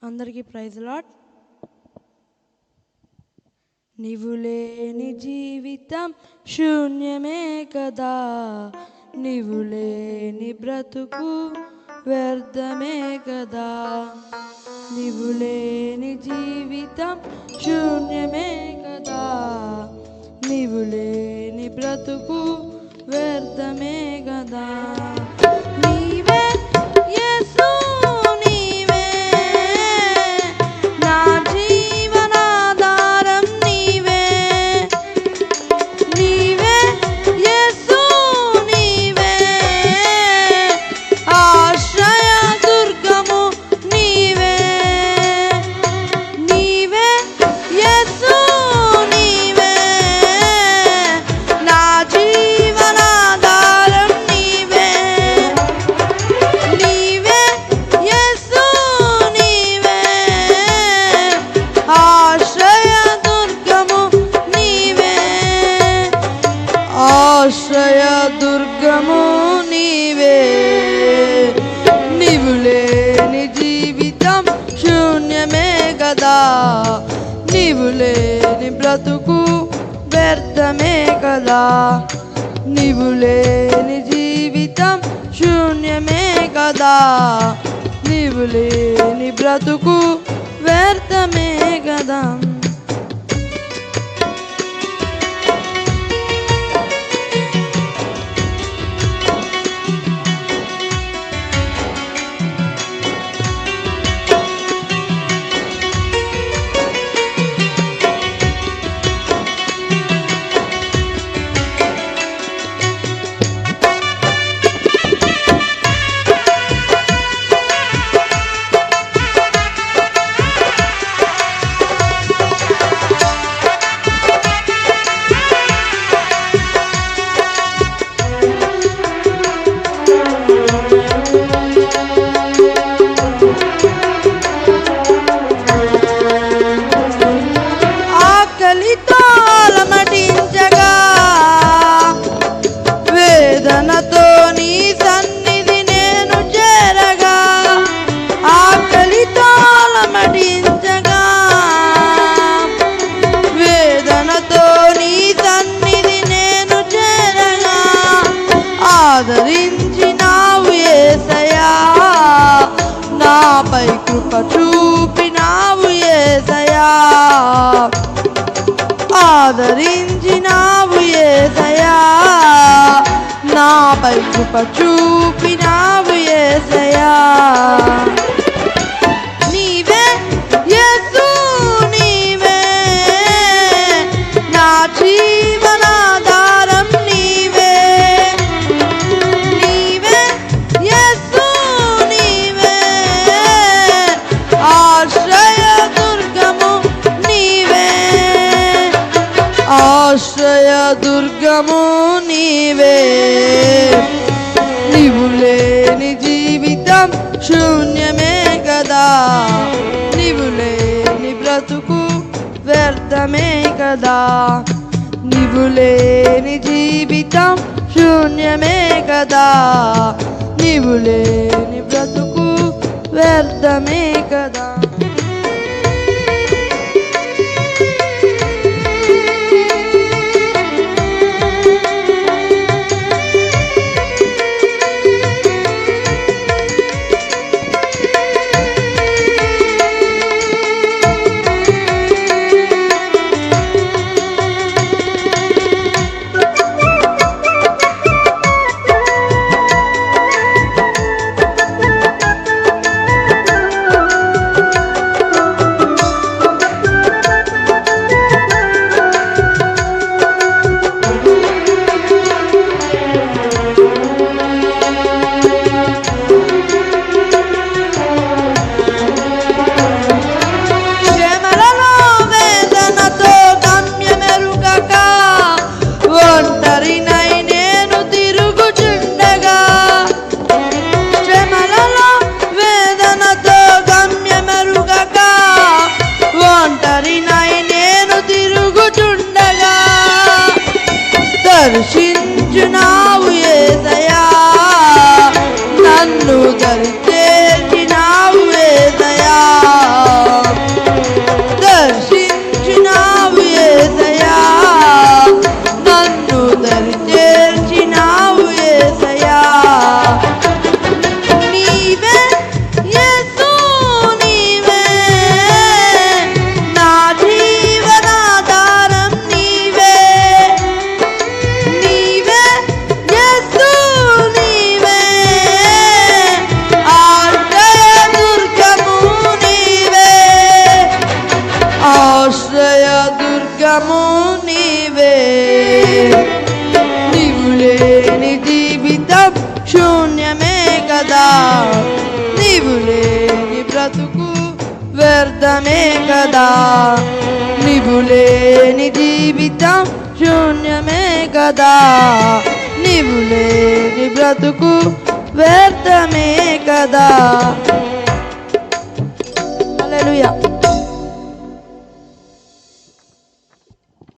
అందరికీ praise lord. నీవు లేని జీవితం శూన్యమే కదా, నీవు లేని బ్రతుకు వ్యర్థమే కదా. నీవు లేని జీవితం శూన్యమే కదా, నీవు లేని బ్రతుకు వ్యర్థమే కదా. నీవే యేసు, నీవే నా జీవనాధారం, నీవే నీవే యేసు, నీవే ఆశ్రయ దుర్గము, నీవే నీవే యేసు, నీవే నా జీవనాధారం, నీవే నీవే యేసు, నీవే ఆశ్రయ దుర్గము, నీవే ఆశ్రయ దుర్గము, నీవే. నీవు లేని జీవితం శూన్యమే కదా, నీవు లేని బ్రతుకు వ్యర్థమే కదా. నీవు లేని జీవితం శూన్యమే కదా, నీవు లేని బ్రతుకు వ్యర్థమే కదా. ఆకలితో అలమటించగా, వేదనతో నీ సన్నిధి నేను చేరగా. ఆకలితో అలమటించగా, వేదనతో నీ సన్నిధి నేను చేరగా. ఆదరించినావు యేసయ్యా, నాపై కృప చూపినావు యేసయ్యా. ఆదరించినావు యేసయ్యా, నాపై కృప చూపినావు యేసయ్యా. నీవే యేసు, నీవే నా జీవనాధారం, నీవే నీవే యేసు, నీవే ఆశ్రయ దుర్గము, నీవే ఆశ్రయ దుర్గము, నీవే. నీవు లేని జీవితం శూన్యమే కదా, నీవు లేని బ్రతుకు వ్యర్థమే కదా. నీవు లేని జీవితం శూన్యమే కదా, నీవు లేని బ్రతుకు వ్యర్థమే కదా. బ్రతుకు వ్యర్థమే కదా నీవు లేని జీవితం శూన్యమే కదా నీవు లేని బ్రతుకు వ్యర్థమే కదా హల్లెలూయా